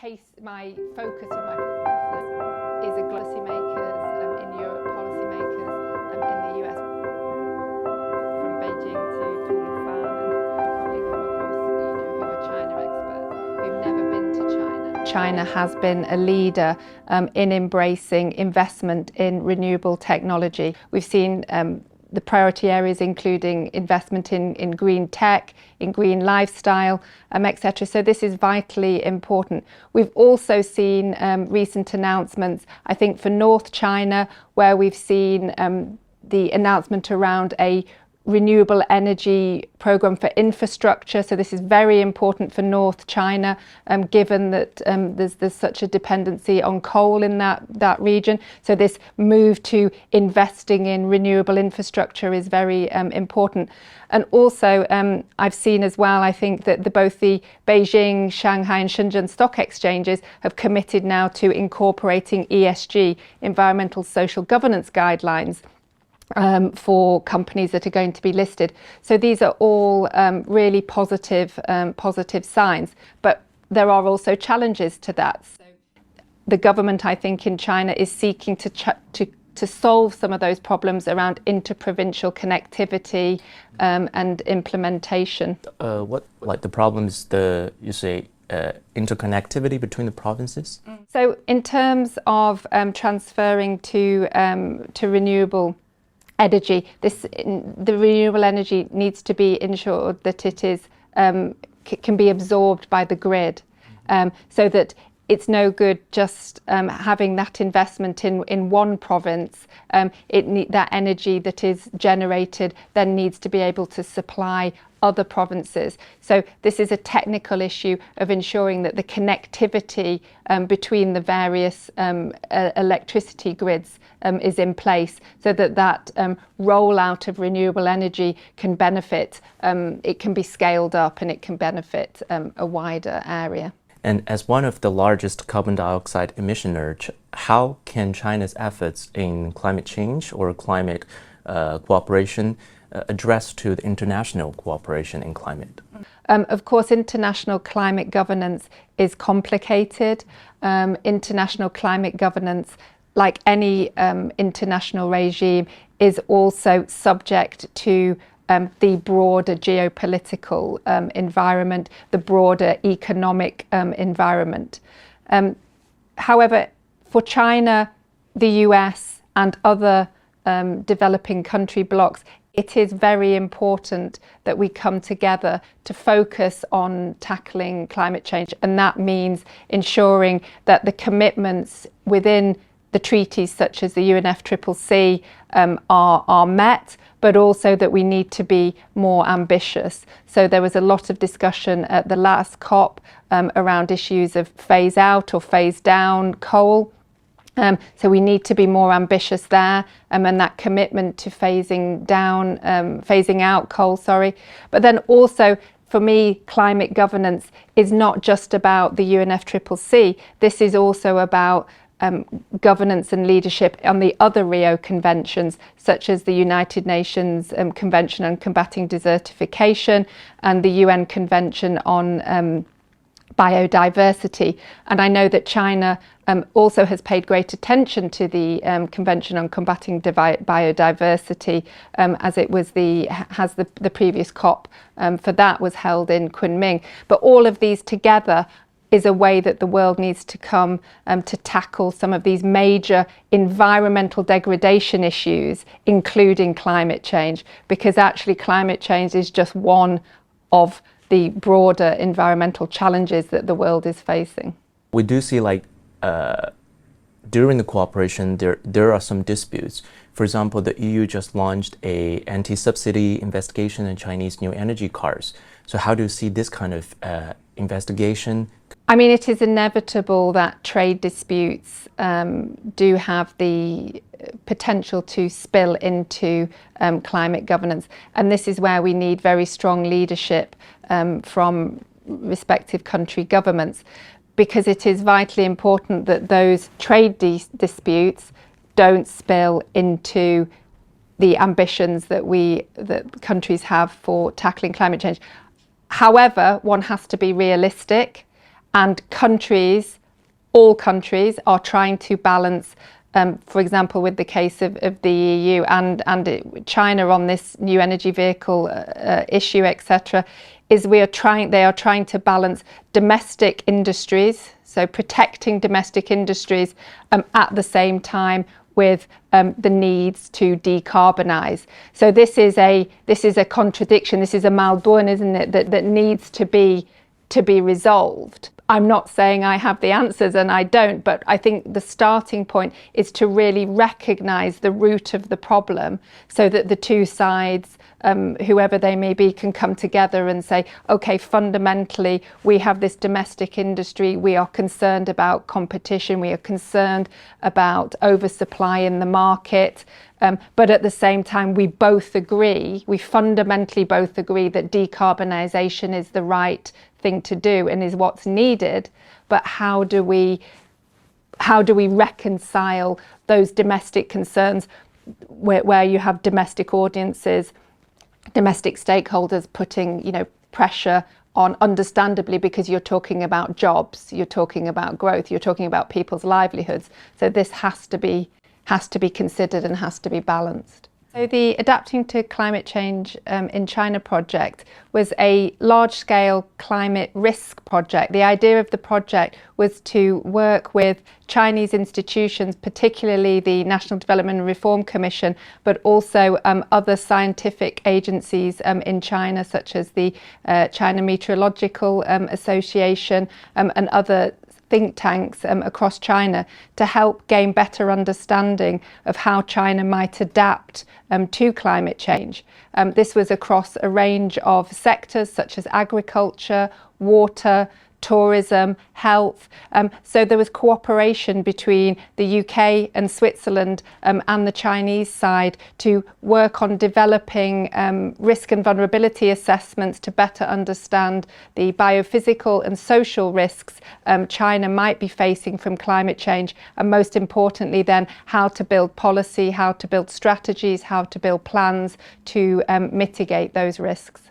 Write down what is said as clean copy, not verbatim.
My focus of my business is policymakers in Europe, policymakers in the US, from Beijing to Tulufan, and probably come across, who are China experts who've never been to China. China has been a leader in embracing investment in renewable technology. We've seen the priority areas including investment in green tech, in green lifestyle, etc. So this is vitally important. We've also seen recent announcements, I think for North China, where we've seen the announcement around a renewable energy program for infrastructure. So this is very important for North China, given that there's such a dependency on coal in that region. So this move to investing in renewable infrastructure is very important. And also I've seen as well, I think that both the Beijing, Shanghai and Shenzhen stock exchanges have committed now to incorporating ESG, environmental social governance guidelines, for companies that are going to be listed. So these are all really positive signs, but there are also challenges to that. So the government, I think, in China is seeking to solve some of those problems around interprovincial connectivity and implementation. What, like the problems, you say, interconnectivity between the provinces? So in terms of transferring to renewable energy, the renewable energy needs to be ensured that it is can be absorbed by the grid, so that it's no good just having that investment in one province. That energy that is generated then needs to be able to supply other provinces. So this is a technical issue of ensuring that the connectivity between the various electricity grids is in place, so that rollout of renewable energy can benefit, it can be scaled up and it can benefit a wider area. And as one of the largest carbon dioxide emissioners, how can China's efforts in climate change or climate cooperation address to the international cooperation in climate? Of course, international climate governance is complicated. International climate governance, like any international regime, is also subject to the broader geopolitical environment, the broader economic environment. However, for China, the US and other developing country blocs, it is very important that we come together to focus on tackling climate change, and that means ensuring that the commitments within the treaties such as the UNFCCC are met, but also that we need to be more ambitious. So there was a lot of discussion at the last COP around issues of phase out or phase down coal. So we need to be more ambitious there, and that commitment to phasing out coal, But then also, for me, climate governance is not just about the UNFCCC. This is also about governance and leadership on the other Rio conventions, such as the United Nations Convention on Combating Desertification and the UN Convention on Biodiversity. And I know that China also has paid great attention to the Convention on Combating Biodiversity, as it was the previous COP for that was held in Kunming. But all of these together is a way that the world needs to come to tackle some of these major environmental degradation issues, including climate change, because actually climate change is just one of the broader environmental challenges that the world is facing. We do see, like, during the cooperation, there are some disputes. For example, the EU just launched a anti-subsidy investigation in Chinese new energy cars. So how do you see this kind of investigation? I mean, it is inevitable that trade disputes do have the potential to spill into climate governance. And this is where we need very strong leadership from respective country governments, because it is vitally important that those trade disputes don't spill into the ambitions that countries have for tackling climate change. However, one has to be realistic, And countries, all countries, are trying to balance, for example, with the case of the EU and China on this new energy vehicle issue, etc., is they are trying to balance domestic industries, so protecting domestic industries at the same time with the needs to decarbonise. So this is a contradiction. This is a mal-done, isn't it? That needs to be resolved. I'm not saying I have the answers, and I don't, but I think the starting point is to really recognise the root of the problem, so that the two sides, whoever they may be, can come together and say, okay, fundamentally we have this domestic industry, we are concerned about competition, we are concerned about oversupply in the market, but at the same time we fundamentally both agree that decarbonisation is the right thing to do and is what's needed. But how do we reconcile those domestic concerns where you have domestic audiences, domestic stakeholders putting pressure on, understandably, because you're talking about jobs, you're talking about growth, you're talking about people's livelihoods. So this has to be considered and has to be balanced. So the Adapting to Climate Change in China project was a large-scale climate risk project. The idea of the project was to work with Chinese institutions, particularly the National Development and Reform Commission, but also other scientific agencies in China, such as the China Meteorological Association and other think tanks across China, to help gain better understanding of how China might adapt to climate change. This was across a range of sectors such as agriculture, water, tourism, health. So there was cooperation between the UK and Switzerland and the Chinese side to work on developing risk and vulnerability assessments to better understand the biophysical and social risks China might be facing from climate change, and most importantly then how to build policy, how to build strategies, how to build plans to mitigate those risks.